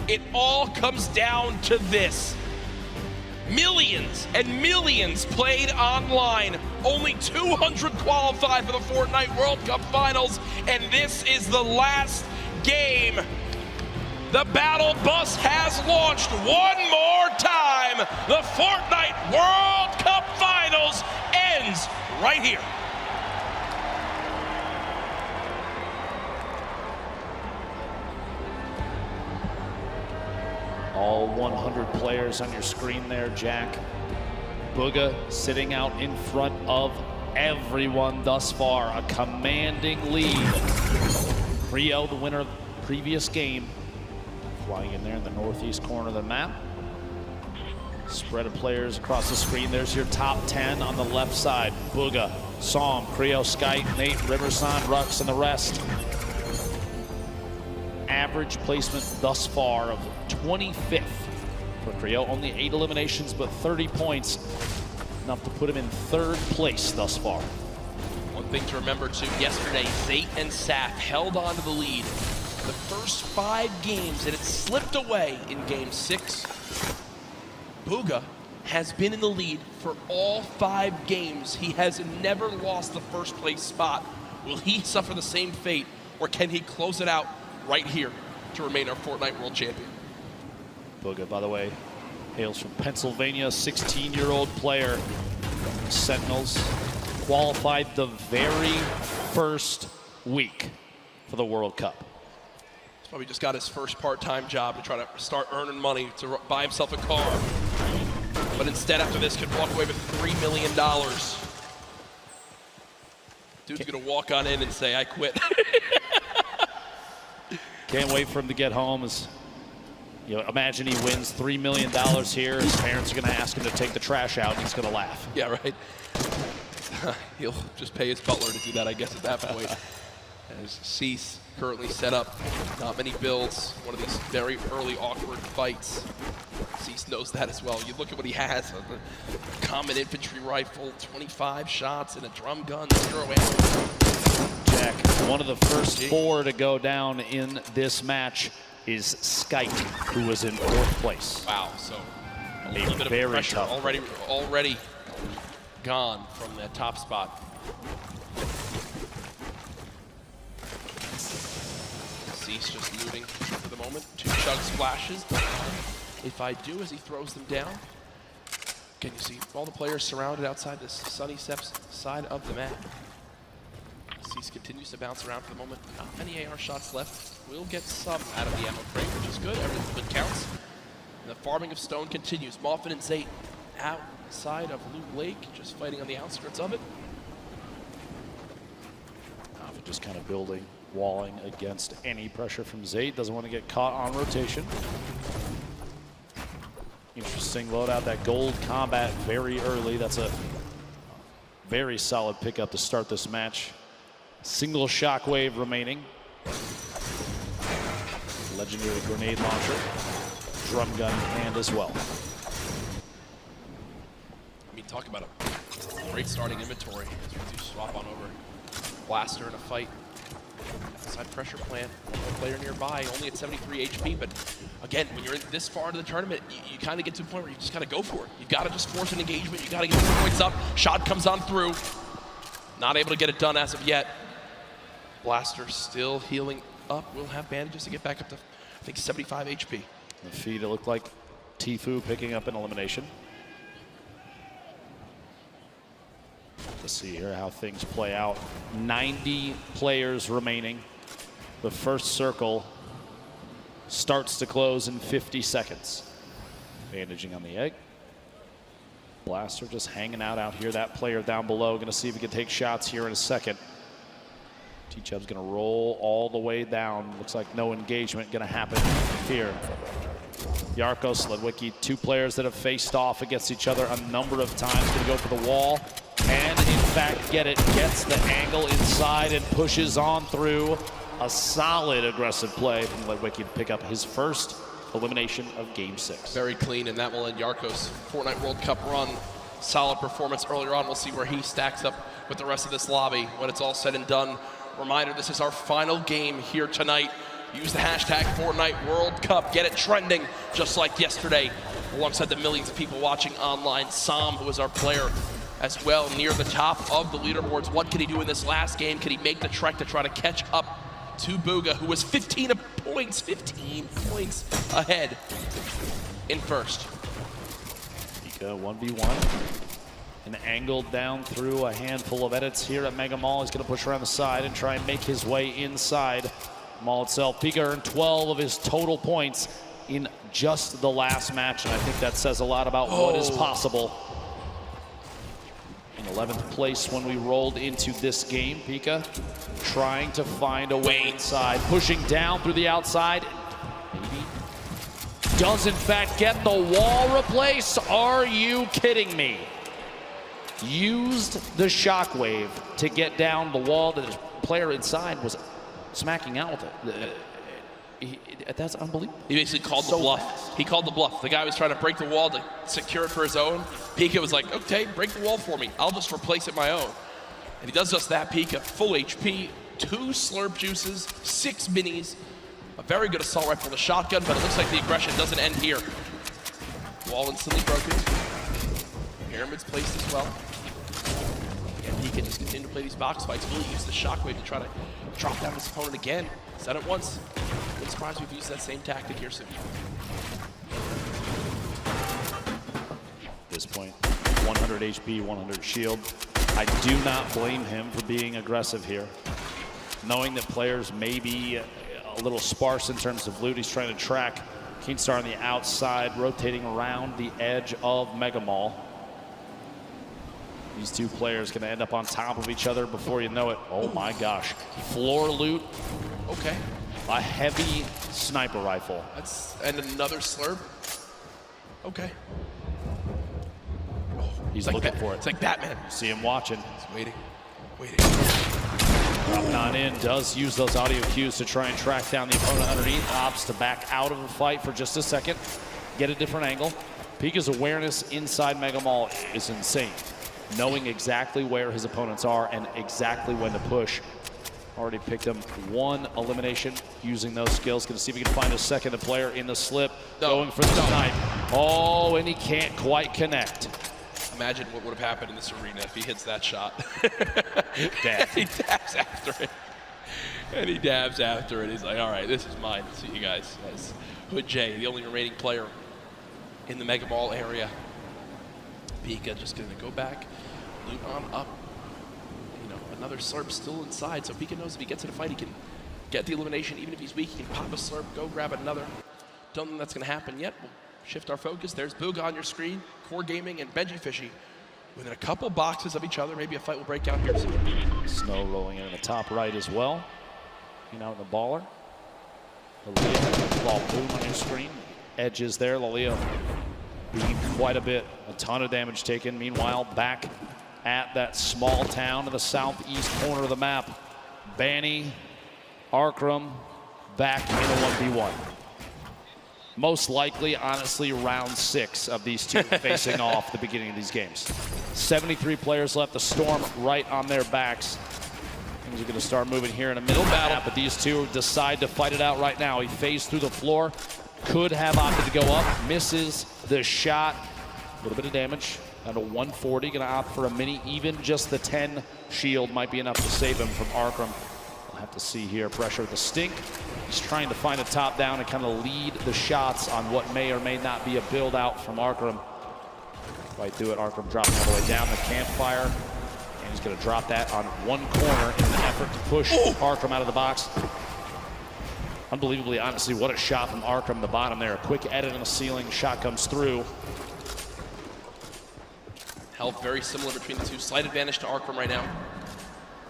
it all comes down to this. Millions and millions played online. Only 200 qualified for the Fortnite World Cup Finals, and this is the last game. The battle bus has launched one more time. The Fortnite World Cup Finals ends right here. All 100 players on your screen there, Jack. Booga sitting out in front of everyone thus far. A commanding lead. Creo, the winner of the previous game, flying in there in the northeast corner of the map. Spread of players across the screen. There's your top 10 on the left side. Booga, Psalm, Creo, Skype, Nate, Riverson, Rux, and the rest. Average placement thus far of 25th for Creo. Only 8 eliminations, but 30 points. Enough to put him in 3rd place thus far. One thing to remember too, yesterday, Zate and Saf held on to the lead the first 5 games, and it slipped away in game 6. Booga has been in the lead for all 5 games. He has never lost the first place spot. Will he suffer the same fate, or can he close it out right here to remain our Fortnite World Champion? Booga, by the way, hails from Pennsylvania, 16-year-old player. Sentinels qualified the very first week for the World Cup. He's probably just got his first part-time job to try to start earning money to buy himself a car. But instead, after this, could walk away with $3 million. Dude's gonna walk on in and say, I quit. Can't wait for him to get home. As you know, imagine he wins $3 million here. His parents are going to ask him to take the trash out, and he's going to laugh. Yeah, right. He'll just pay his butler to do that, I guess, at that point. As Cease currently set up, not many builds. One of these very early awkward fights. Cease knows that as well. You look at what he has: a common infantry rifle, 25 shots, and a drum gun, 0 ammo. Jack, one of the first 4 to go down in this match is Skype, who was in 4th place. Wow, so a little bit of pressure already gone from that top spot. Cease just looting for the moment. 2 chug splashes. If I do, as he throws them down. Can you see all the players surrounded outside this sunny steps side of the map? Cease continues to bounce around for the moment. Not many AR shots left. Will get some out of the ammo crate, which is good. Every little bit counts. And the farming of stone continues. Moffin and Zate outside of Loot Lake, just fighting on the outskirts of it. Moffin just kind of building, walling against any pressure from Zate. Doesn't want to get caught on rotation. Interesting loadout, that gold combat very early. That's a very solid pickup to start this match. Single shockwave remaining. Legendary grenade launcher. Drum gun in hand as well. I mean, talk about a great starting inventory as we do swap on over. Blaster in a fight. Side pressure plant, one more player nearby, only at 73 HP, but again, when you're in this far into the tournament, you kind of get to the point where you just gotta go for it. You gotta just force an engagement, you gotta get the points up. Shot comes on through. Not able to get it done as of yet. Blaster still healing up, will have bandages to get back up to, I think, 75 HP. The feed, it looked like Tfue picking up an elimination. Let's see here how things play out. 90 players remaining. The first circle starts to close in 50 seconds. Bandaging on the egg. Blaster just hanging out here. That player down below, gonna see if he can take shots here in a second. T-Chub's gonna roll all the way down. Looks like no engagement gonna happen here. Yarko, Sledwicki, 2 players that have faced off against each other a number of times. Gonna go for the wall, and in fact get it. Gets the angle inside and pushes on through. A solid aggressive play from Sledwicki to pick up his first elimination of Game 6. Very clean, and that will end Yarko's Fortnite World Cup run. Solid performance earlier on. We'll see where he stacks up with the rest of this lobby when it's all said and done. Reminder, this is our final game here tonight. Use the hashtag Fortnite World Cup. Get it trending just like yesterday alongside the millions of people watching online. Sam, who is our player as well, near the top of the leaderboards. What could he do in this last game? Could he make the trek to try to catch up to Booga, who was 15 points ahead in first? Pika 1v1. And angled down through a handful of edits here at Mega Mall. He's going to push around the side and try and make his way inside Mall itself. Pika earned 12 of his total points in just the last match, and I think that says a lot about what is possible. In 11th place when we rolled into this game, Pika trying to find a way inside, pushing down through the outside. Maybe does in fact get the wall replace. Are you kidding me? Used the shockwave to get down the wall that his player inside was smacking out with it. That's unbelievable. He basically called the bluff. He called the bluff. The guy was trying to break the wall to secure it for his own. Pika was like, okay, break the wall for me. I'll just replace it my own. And he does just that. Pika, full HP, 2 slurp juices, 6 minis, a very good assault rifle, the shotgun, but it looks like the aggression doesn't end here. Wall instantly broken. Pyramid's placed as well. And he can just continue to play these box fights. Will he use the shockwave to try to drop down his opponent again? Said it once. Wouldn't surprise me if he used that same tactic here soon. At this point, 100 HP, 100 shield. I do not blame him for being aggressive here. Knowing that players may be a little sparse in terms of loot, he's trying to track Keenstar on the outside, rotating around the edge of Mega Mall. These two players going to end up on top of each other before you know it. Oh my gosh. Floor loot. Okay. A heavy sniper rifle. And another slurp. Okay. Oh, he's looking for it. It's like Batman. See him watching. He's waiting. Dropping on in, does use those audio cues to try and track down the opponent underneath. Opts to back out of the fight for just a second. Get a different angle. Pika's awareness inside Mega Mall is insane. Knowing exactly where his opponents are and exactly when to push. Already picked him 1 elimination using those skills. Gonna see if he can find a second player in the slip. Going for the snipe. Oh, and he can't quite connect. Imagine what would have happened in this arena if he hits that shot. Dab. He dabs after it. And he dabs after it. He's like, all right, this is mine. See you guys. As Hood J, the only remaining player in the Mega Ball area. Pika just gonna go back, loot on up. You know, another slurp still inside, so Pika knows if he gets in a fight, he can get the elimination. Even if he's weak, he can pop a slurp, go grab another. Don't think that's gonna happen yet. We'll shift our focus. There's Booga on your screen, Core Gaming and Benji Fishy. Within a couple boxes of each other, maybe a fight will break out here soon. Snow rolling in the top right as well. You know, the baller. Lalia, ball boom on your screen. Edges there, Lalia beat quite a bit, a ton of damage taken. Meanwhile, back at that small town in the southeast corner of the map, Banny, Arkram, back in a 1v1. Most likely, honestly, round 6 of these two facing off the beginning of these games. 73 players left, the Storm right on their backs. Things are gonna start moving here in a middle battle, but these two decide to fight it out right now. He phased through the floor. Could have opted to go up, misses the shot. A little bit of damage, down to 140, gonna opt for a mini. Even just the 10 shield might be enough to save him from Arkram. We'll have to see here, pressure with the stink. He's trying to find a top down and kind of lead the shots on what may or may not be a build out from Arkram. Right through it, Arkram dropping all the way down the campfire. And he's gonna drop that on one corner in an effort to push Arkram out of the box. Unbelievably, honestly, what a shot from Arkram, the bottom there. A quick edit on the ceiling, shot comes through. Health very similar between the two. Slight advantage to Arkram right now.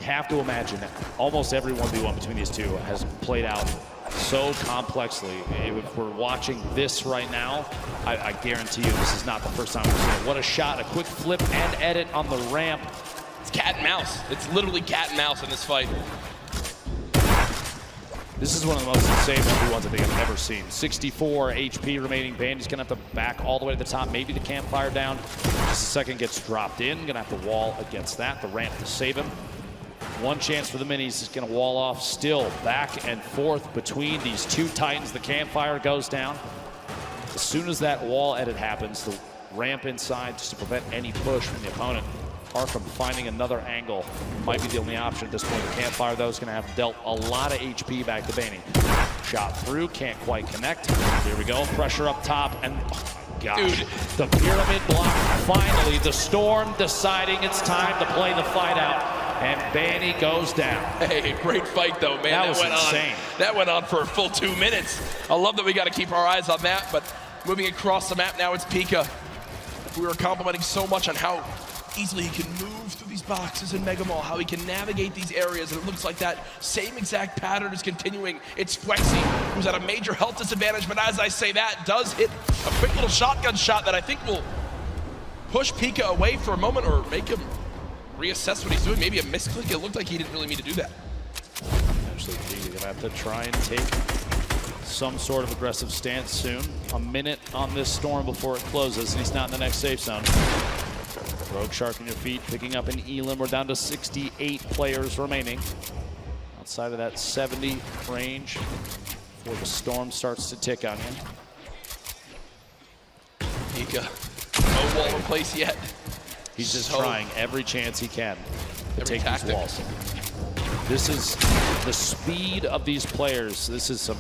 Have to imagine that almost every 1v1 between these two has played out so complexly. If we're watching this right now, I guarantee you this is not the first time we've seen it. What a shot, a quick flip and edit on the ramp. It's cat and mouse. It's literally cat and mouse in this fight. This is one of the most insane 1v1s I think I've ever seen. 64 HP remaining. Bandy's gonna have to back all the way to the top. Maybe the campfire down. Just a second, gets dropped in. Gonna have to wall against that. The ramp to save him. One chance for the minis is going to wall off. Still back and forth between these two titans. The campfire goes down. As soon as that wall edit happens, the ramp inside just to prevent any push from the opponent. Arkham finding another angle might be the only option at this point. The campfire, though, is going to have dealt a lot of HP back to Baney. Shot through, can't quite connect. Here we go, pressure up top, and oh my gosh, dude, the pyramid block. Finally, the Storm deciding it's time to play the fight out, and Baney goes down. Hey, great fight, though, man. That was insane. That went on for a full 2 minutes. I love that we got to keep our eyes on that, but moving across the map now, it's Pika. We were complimenting so much on how easily he can move through these boxes in Mega Mall, how he can navigate these areas, and it looks like that same exact pattern is continuing. It's Flexi, who's at a major health disadvantage, but as I say that, does hit a quick little shotgun shot that I think will push Pika away for a moment or make him reassess what he's doing. Maybe a misclick. It looked like he didn't really mean to do that. Actually, Pika gonna have to try and take some sort of aggressive stance soon. A minute on this Storm before it closes, and he's not in the next safe zone. Rogue Shark on your feet, picking up an Elim. We're down to 68 players remaining. Outside of that 70 range before the Storm starts to tick on him. Pika, no wall in place yet. He's just trying every chance he can to take tactic. these walls. This is the speed of these players. This is some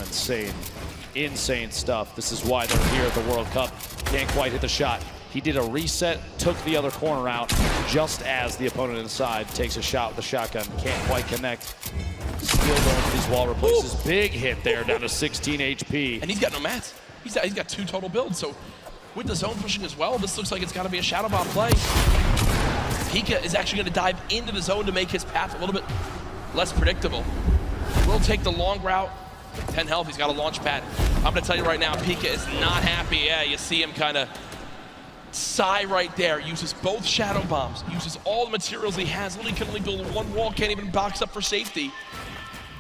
insane stuff. This is why they're here at the World Cup. Can't quite hit the shot. He did a reset, took the other corner out just as the opponent inside takes a shot with the shotgun. Can't quite connect. Still going for these wall replaces. Ooh. Big hit there, down to 16 HP. And he's got no mats. He's got 2 total builds, so with the zone pushing as well, this looks like it's got to be a shadow bomb play. Pika is actually going to dive into the zone to make his path a little bit less predictable. Will take the long route. 10 health, he's got a launch pad. I'm going to tell you right now, Pika is not happy. Yeah, you see him kind of sigh right there. Uses both shadow bombs, uses all the materials he has. Literally can only build one wall, can't even box up for safety.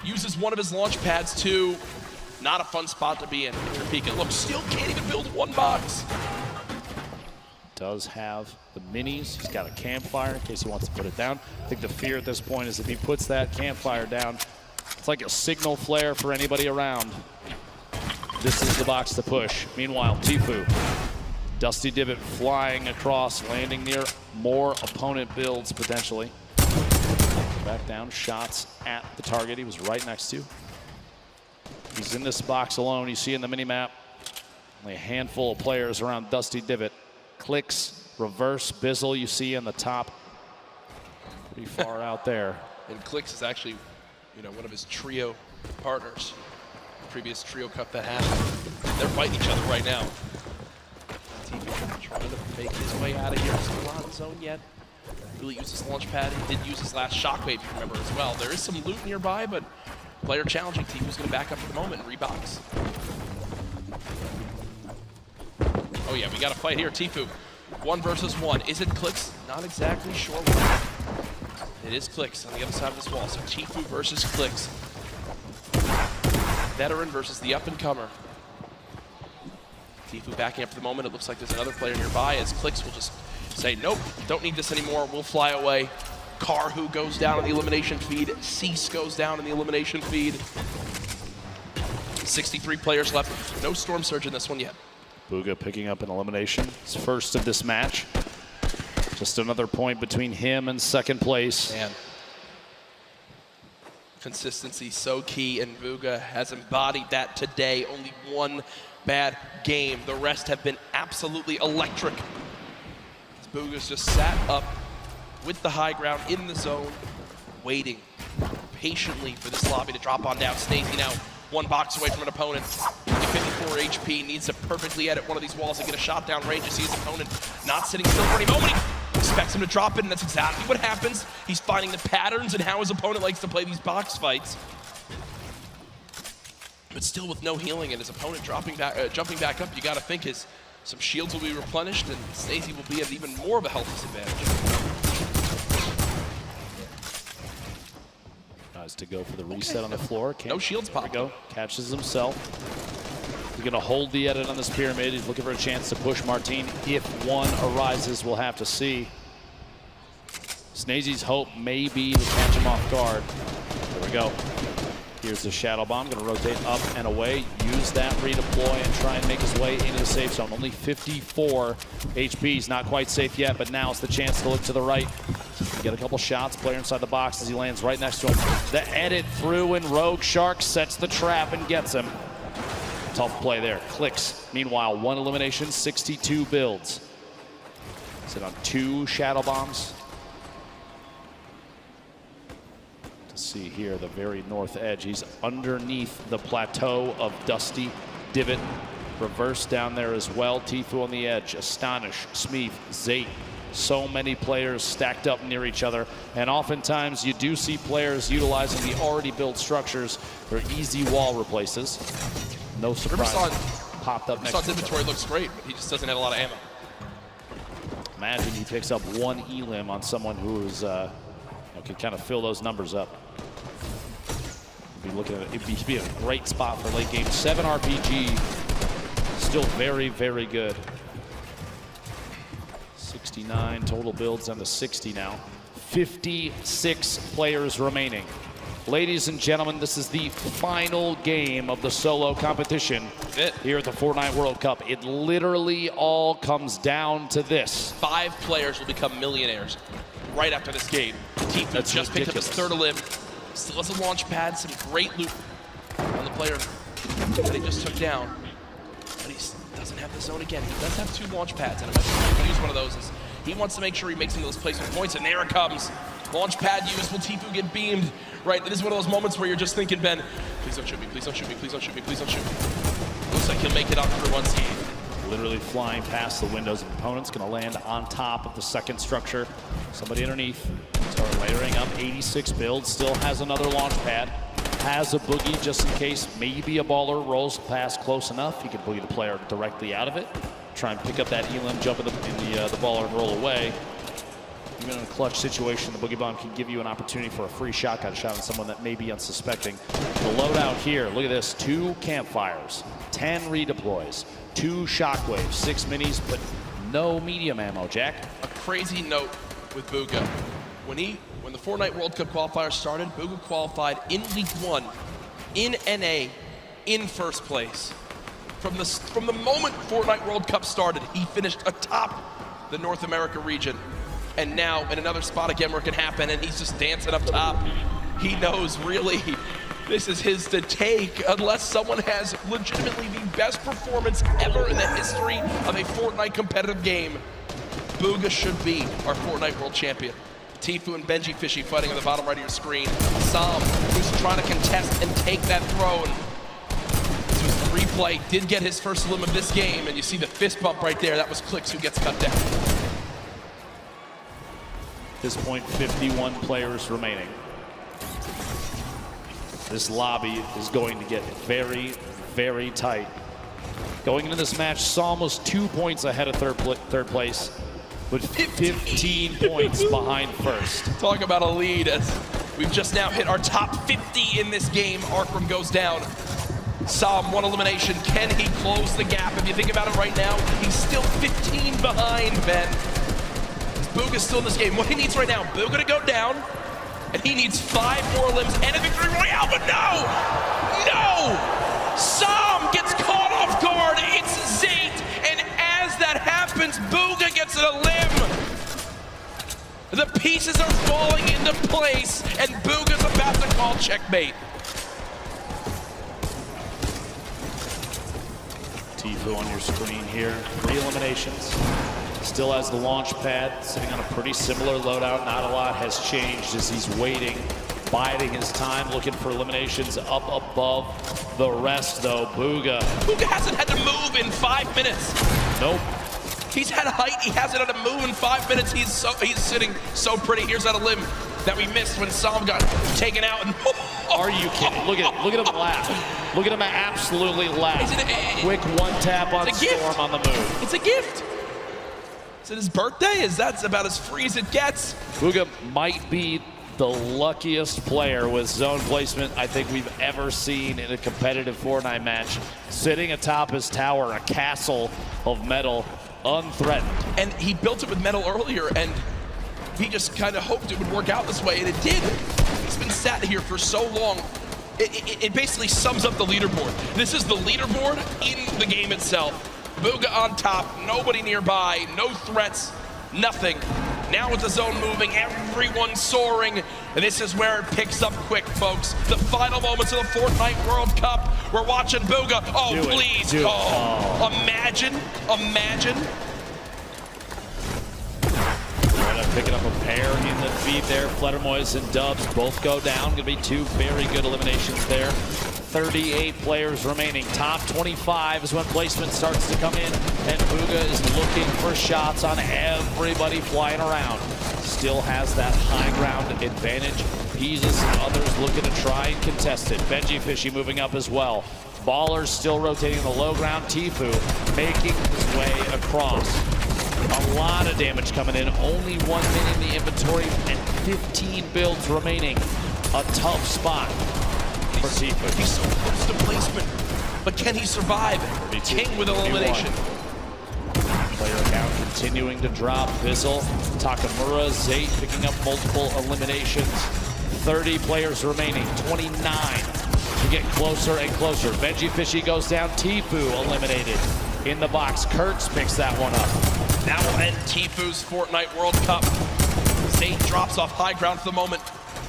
Uses one of his launch pads too. Not a fun spot to be in for Pika. Look, still can't even build one box. Does have the minis. He's got a campfire in case he wants to put it down. I think the fear at this point is if he puts that campfire down, it's like a signal flare for anybody around. This is the box to push. Meanwhile, Tfue, Dusty Divot flying across, landing near more opponent builds potentially. Back down, shots at the target he was right next to. He's in this box alone. You see in the mini-map, only a handful of players around Dusty Divot. Clicks, reverse, Bizzle you see in the top. Pretty far out there. And Clicks is actually, one of his trio partners. Previous trio cup that happened. They're fighting each other right now. Tfue trying to make his way out of here. Still not in zone yet. Really used his launch pad. He did use his last shockwave, if you remember, as well. There is some loot nearby, but player challenging. Tfue's going to back up for the moment and rebox. Oh yeah, we got a fight here. Tfue, 1 versus 1. Is it Clicks? Not exactly sure why. It is Clicks on the other side of this wall. So Tfue versus Clicks. Veteran versus the up-and-comer. Tfue backing up for the moment. It looks like there's another player nearby as Clicks will just say, nope, don't need this anymore. We'll fly away. Karhu goes down in the elimination feed. Cease goes down in the elimination feed. 63 players left. No Storm Surge in this one yet. Bugha picking up an elimination. His first of this match. Just another point between him and second place. Man. Consistency so key, and Bugha has embodied that today. Only one bad game. The rest have been absolutely electric. Bugha's just sat up with the high ground in the zone, waiting patiently for this lobby to drop on down. Stacey now 1 box away from an opponent. 54 HP, needs to perfectly edit one of these walls and get a shot down range. You see his opponent not sitting still for any moment. He expects him to drop it, and that's exactly what happens. He's finding the patterns and how his opponent likes to play these box fights. But still with no healing and his opponent jumping back up, you got to think some shields will be replenished, and Stacey will be at even more of a health disadvantage. Tries to go for the reset on the floor. No shields pop. There we go. Catches himself. He's going to hold the edit on this pyramid. He's looking for a chance to push Martine. If one arises, we'll have to see. Snazy's hope may be to catch him off guard. There we go. Here's the shadow bomb, gonna rotate up and away, use that redeploy and try and make his way into the safe zone. Only 54 HP, he's not quite safe yet, but now it's the chance to look to the right. Get a couple shots, player inside the box as he lands right next to him. The edit through and Rogue Shark sets the trap and gets him. Tough play there, clicks. Meanwhile, 1 elimination, 62 builds. Sit on 2 shadow bombs. See here, the very north edge. He's underneath the plateau of Dusty Divot. Reverse down there as well. Tfue on the edge. Astonish, Smeef, Zate. So many players stacked up near each other. And oftentimes you do see players utilizing the already built structures for easy wall replaces. No surprise. Popped up next to his inventory looks great, but he just doesn't have a lot of ammo. Imagine he picks up 1 elim on someone who's can kind of fill those numbers up. Be looking at it. It'd be a great spot for late game. 7 RPG, still very, very good. 69 total builds down to 60 now. 56 players remaining. Ladies and gentlemen, this is the final game of the solo competition here at the Fortnite World Cup. It literally all comes down to this. 5 players will become millionaires right after this game. Tfue just picked up his 3rd elim. Still has a launch pad, some great loot on the player that he just took down. But he doesn't have the zone again. He does have 2 launch pads, and I'm going to use one of those. He wants to make sure he makes some of those placement points, and there it comes. Launch pad used. Will Tfue get beamed? Right, this is one of those moments where you're just thinking, Ben, please don't shoot me, please don't shoot me, please don't shoot me, please don't shoot me. Looks like he'll make it up for one team. Literally flying past the windows of opponents, gonna land on top of the 2nd structure. Somebody underneath, start layering up 86 builds, still has another launch pad, has a boogie just in case maybe a baller rolls past close enough. He can boogie the player directly out of it, try and pick up that elim, jump in the baller and roll away. Even in a clutch situation, the boogie bomb can give you an opportunity for a free shotgun shot on someone that may be unsuspecting. The loadout here, look at this, 2 campfires, 10 redeploys, 2 shockwaves, 6 minis, but no medium ammo, Jack. A crazy note with Bugha. When the Fortnite World Cup qualifier started, Bugha qualified in week 1, in NA, in 1st place. From the moment Fortnite World Cup started, he finished atop the North America region. And now in another spot again where it can happen, and he's just dancing up top. He knows really this is his to take unless someone has legitimately the best performance ever in the history of a Fortnite competitive game. Bugha should be our Fortnite World Champion. Tfue and Benji Fishy fighting on the bottom right of your screen. Sam, who's trying to contest and take that throne. This was the replay, did get his 1st elim of this game, and you see the fist bump right there. That was Clicks who gets cut down. At this point, 51 players remaining. This lobby is going to get very, very tight. Going into this match, Psalm was 2 points ahead of third place, but 15 points behind 1st. Talk about a lead as we've just now hit our top 50 in this game. Arkram goes down. Psalm, 1 elimination. Can he close the gap? If you think about it right now, he's still 15 behind, Ben. Bugha's still in this game. What he needs right now, Bugha to go down, and he needs 5 more limbs and a victory royale, but no! No! Psalm gets caught off guard. It's Zate, and as that happens, Bugha gets a limb. The pieces are falling into place, and Bugha's about to call checkmate. Tfue on your screen here, 3 eliminations. Still has the launch pad, sitting on a pretty similar loadout. Not a lot has changed as he's waiting, biding his time, looking for eliminations up above the rest, though. Bugha hasn't had to move in 5 minutes. Nope. He's had height, he hasn't had to move in 5 minutes. He's sitting so pretty. Here's that limb that we missed when Psalm got taken out. And are you kidding? Look at him laugh. Look at him absolutely laugh. Quick 1 tap on Storm on the move. It's a gift. Is it his birthday? That's about as free as it gets. Bugha might be the luckiest player with zone placement I think we've ever seen in a competitive Fortnite match. Sitting atop his tower, a castle of metal, unthreatened. And he built it with metal earlier, and he just kind of hoped it would work out this way, and it did. He's been sat here for so long. It basically sums up the leaderboard. This is the leaderboard in the game itself. Bugha on top, nobody nearby, no threats, nothing. Now with the zone moving, everyone soaring, and this is where it picks up quick, folks. The final moments of the Fortnite World Cup. We're watching Bugha. Oh, please. Oh, imagine. Picking up a pair in the feed there. Fledermoys and Dubs both go down. Gonna be two very good eliminations there. 38 players remaining. Top 25 is when placement starts to come in, and Bugha is looking for shots on everybody flying around. Still has that high ground advantage. Peasus and others looking to try and contest it. Benji Fishy moving up as well. Ballers still rotating the low ground. Tifu making his way across. A lot of damage coming in. Only 1 minute in the inventory and 15 builds remaining. A tough spot for Tifu. He's so close to placement, but can he survive? King with elimination. Player count continuing to drop. Bizzle, Takamura, Zayt picking up multiple eliminations. 30 players remaining. 29 to get closer and closer. Benji Fishy goes down. Tifu eliminated in the box. Kurtz picks that one up. That will end Tifu's Fortnite World Cup. Zayt drops off high ground for the moment.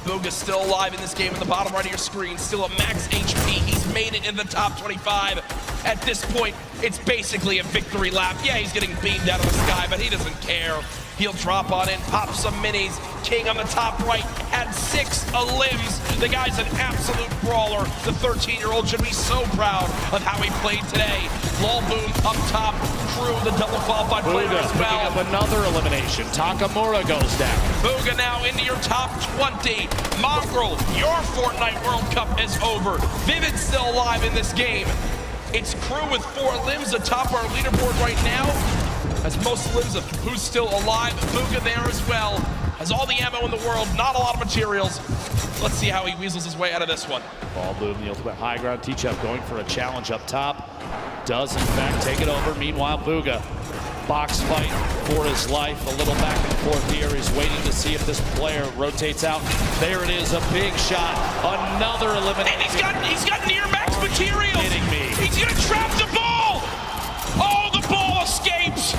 Bugha's still alive in this game in the bottom right of your screen. Still at max HP. He's made it in the top 25. At this point, it's basically a victory lap. Yeah, he's getting beamed out of the sky, but he doesn't care. He'll drop on in, pop some minis. King on the top right had 6 limbs. The guy's an absolute brawler. The 13-year-old should be so proud of how he played today. Lolboom up top, Crew, the double qualified player as well. Picking up another elimination. Takamura goes down. Bugha now into your top 20. Mongrel, your Fortnite World Cup is over. Vivid's still alive in this game. It's Crew with 4 limbs atop our leaderboard right now. Has most limbs of who's still alive. Bugha there as well. Has all the ammo in the world, not a lot of materials. Let's see how he weasels his way out of this one. Lolboom, the ultimate high ground. Teachup going for a challenge up top. Does in fact take it over. Meanwhile, Bugha, box fight for his life. A little back and forth here. He's waiting to see if this player rotates out. There it is, a big shot. Another elimination. And he's got near max materials. Kidding me. He's gonna trap the ball. Oh, the ball escapes.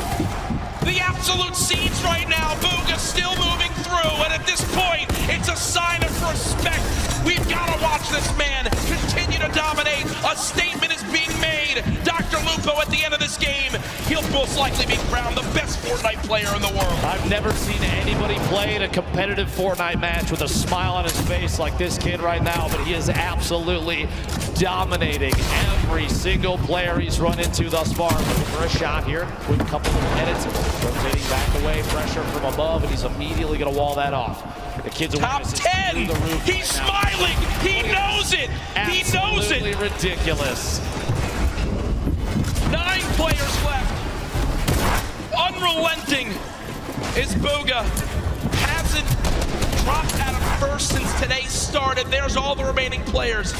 The absolute scenes right now. Bugha still moving through, and at this point, it's a sign of respect. We've got to watch this man continue to dominate. A statement is being made. Dr. Lupo at the end of this game, he'll most likely be crowned the best Fortnite player in the world. I've never seen anybody play in a competitive Fortnite match with a smile on his face like this kid right now, but he is absolutely dominating every single player he's run into thus far. Looking for a shot here. Quick couple of edits. Rotating back away, pressure from above, and he's immediately going to wall that off. The kid's top 10. He's smiling. He knows it. He knows it. Absolutely ridiculous. 9 players left. Unrelenting is Bugha. Hasn't dropped out of first since today started. There's all the remaining players.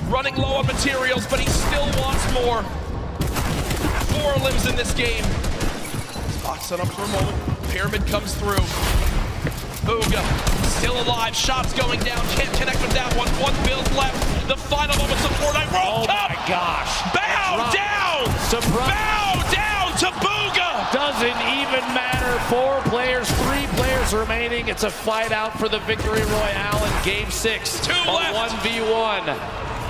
Running low on materials, but he still wants more. 4 limbs in this game. Box it up for a moment. Pyramid comes through. Bugha still alive. Shots going down. Can't connect with that one. 1 build left. The final moments of Fortnite World Cup. Oh my gosh. Bow down. Surprise. Bow down to Bugha. Doesn't even matter. 4 players, 3 players remaining. It's a fight out for the victory royale in game 6. 2 left. 1v1.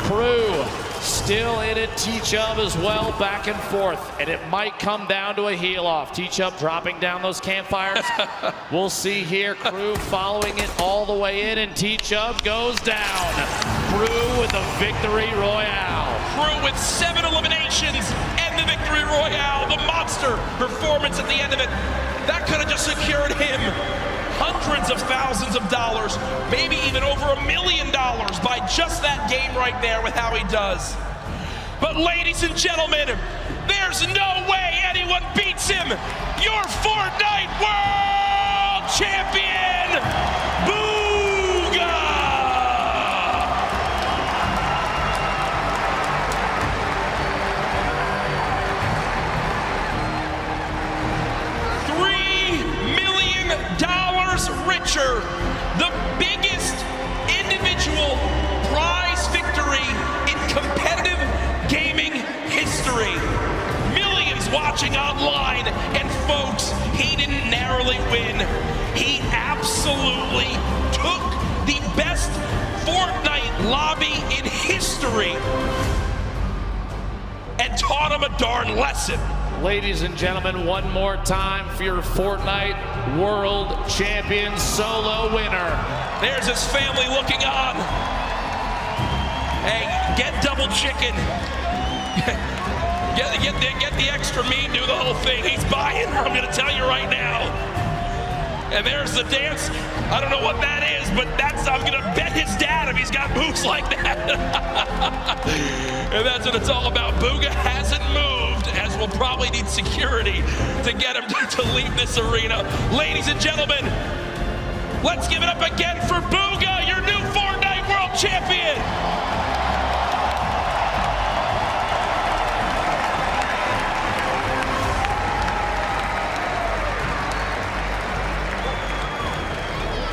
Crew still in it. Teachup as well, back and forth. And it might come down to a heel off. Teachup dropping down those campfires. We'll see here. Crew following it all the way in, and Teachup goes down. Crew with the victory royale. Crew with 7 eliminations and the victory royale. The monster performance at the end of it. That could have just secured him hundreds of thousands of dollars, maybe even over $1 million by just that game right there with how he does. But ladies and gentlemen, there's no way anyone beats him. Your Fortnite World Champion, Bugha! $3 million watching online. And folks, he didn't narrowly win. He absolutely took the best Fortnite lobby in history and taught him a darn lesson. Ladies and gentlemen, one more time for your Fortnite World Champion solo winner. There's his family looking on. Hey, get double chicken. Get the extra meat, do the whole thing. He's buying, I'm gonna tell you right now. And there's the dance. I don't know what that is, but I'm gonna bet his dad if he's got moves like that. And that's what it's all about. Booga hasn't moved, as we'll probably need security to get him to leave this arena. Ladies and gentlemen, let's give it up again for Booga, your new Fortnite World Champion.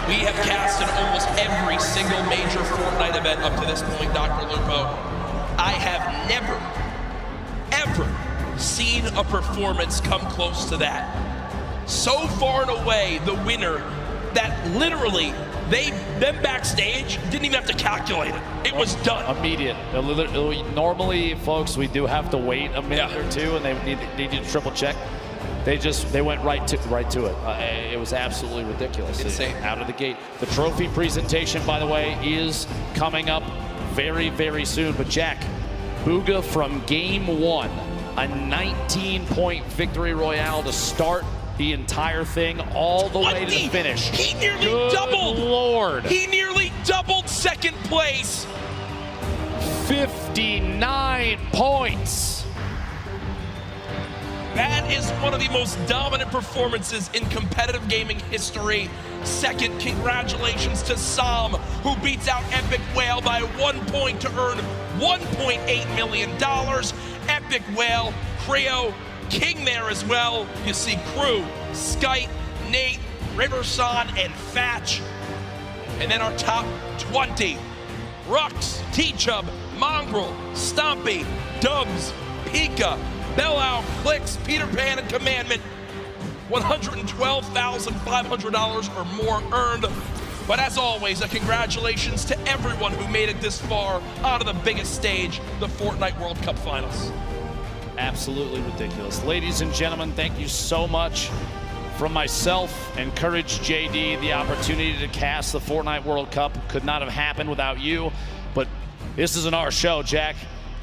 We have cast in almost every single major Fortnite event up to this point, Dr. Lupo. I have never, ever seen a performance come close to that. So far and away, the winner that literally, them backstage didn't even have to calculate it. It was done. Immediate. Normally, folks, we do have to wait a minute or two, and they need to triple check. They went right to it. It was absolutely ridiculous. Insane. Out of the gate. The trophy presentation, by the way, is coming up very, very soon. But Jack, Booga from game one, a 19-point victory royale to start the entire thing all the way to the finish. He nearly Good doubled. Lord. He nearly doubled second place. 59 points. That is one of the most dominant performances in competitive gaming history. Second, congratulations to Sam, who beats out Epic Whale by 1 point to earn $1.8 million. Epic Whale, Creo, King there as well. You see Crew, Skype, Nate, Riverson, and Fatch. And then our top 20, Rux, T-Chub, Mongrel, Stompy, Dubs, Pika, Bellow, Clicks, Peter Pan, and Commandment. $112,500 or more earned. But as always, a congratulations to everyone who made it this far onto the biggest stage, the Fortnite World Cup Finals. Absolutely ridiculous. Ladies and gentlemen, thank you so much. From myself and Courage JD, the opportunity to cast the Fortnite World Cup could not have happened without you. But this isn't our show, Jack.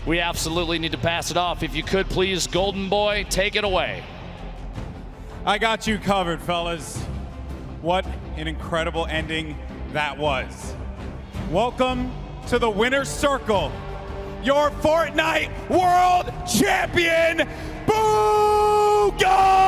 We absolutely need to pass it off. If you could, please, Golden Boy, take it away. I got you covered, fellas. What an incredible ending that was. Welcome to the winner's circle. Your Fortnite World Champion, Booga!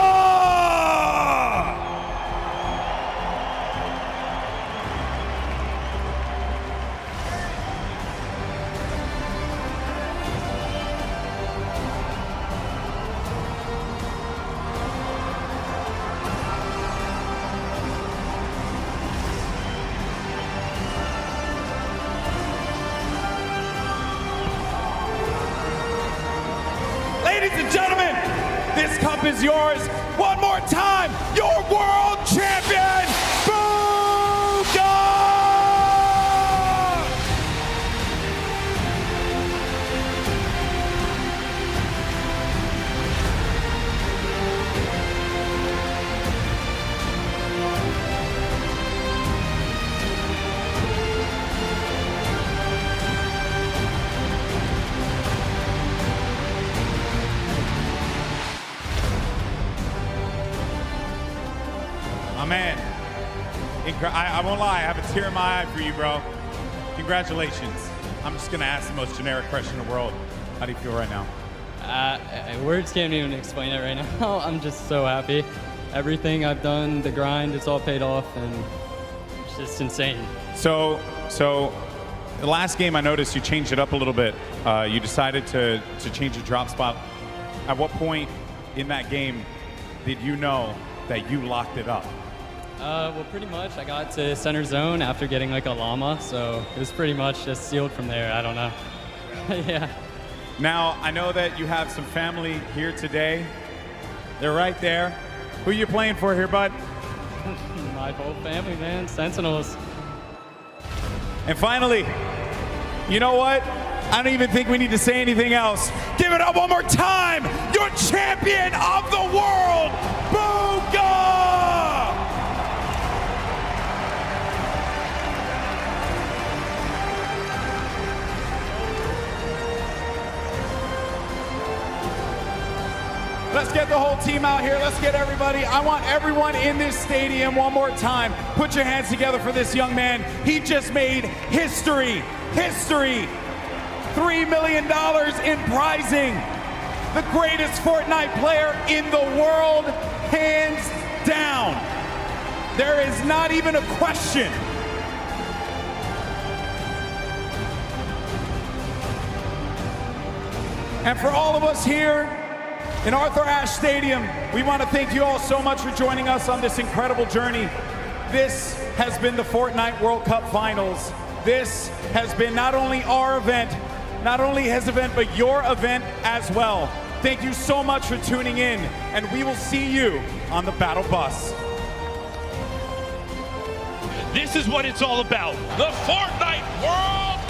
Ladies and gentlemen, this cup is yours. One more time, your world champion, Booga! Man, I won't lie, I have a tear in my eye for you, bro. Congratulations. I'm just gonna ask the most generic question in the world. How do you feel right now? Words can't even explain it right now. I'm just so happy. Everything I've done, the grind, it's all paid off, and it's just insane. So the last game I noticed you changed it up a little bit. You decided to change the drop spot. At what point in that game did you know that you locked it up? Well, pretty much. I got to center zone after getting like a llama, so it was pretty much just sealed from there. I don't know. Yeah. Now, I know that you have some family here today. They're right there. Who you playing for here, bud? My whole family, man. Sentinels. And finally, you know what? I don't even think we need to say anything else. Give it up one more time. Your champion of the world, Booga! Let's get the whole team out here. Let's get everybody. I want everyone in this stadium one more time. Put your hands together for this young man. He just made history. History. $3 million in prizing. The greatest Fortnite player in the world, hands down. There is not even a question. And for all of us here in Arthur Ashe Stadium, we want to thank you all so much for joining us on this incredible journey. This has been the Fortnite World Cup Finals. This has been not only our event, not only his event, but your event as well. Thank you so much for tuning in, and we will see you on the battle bus. This is what it's all about. The Fortnite World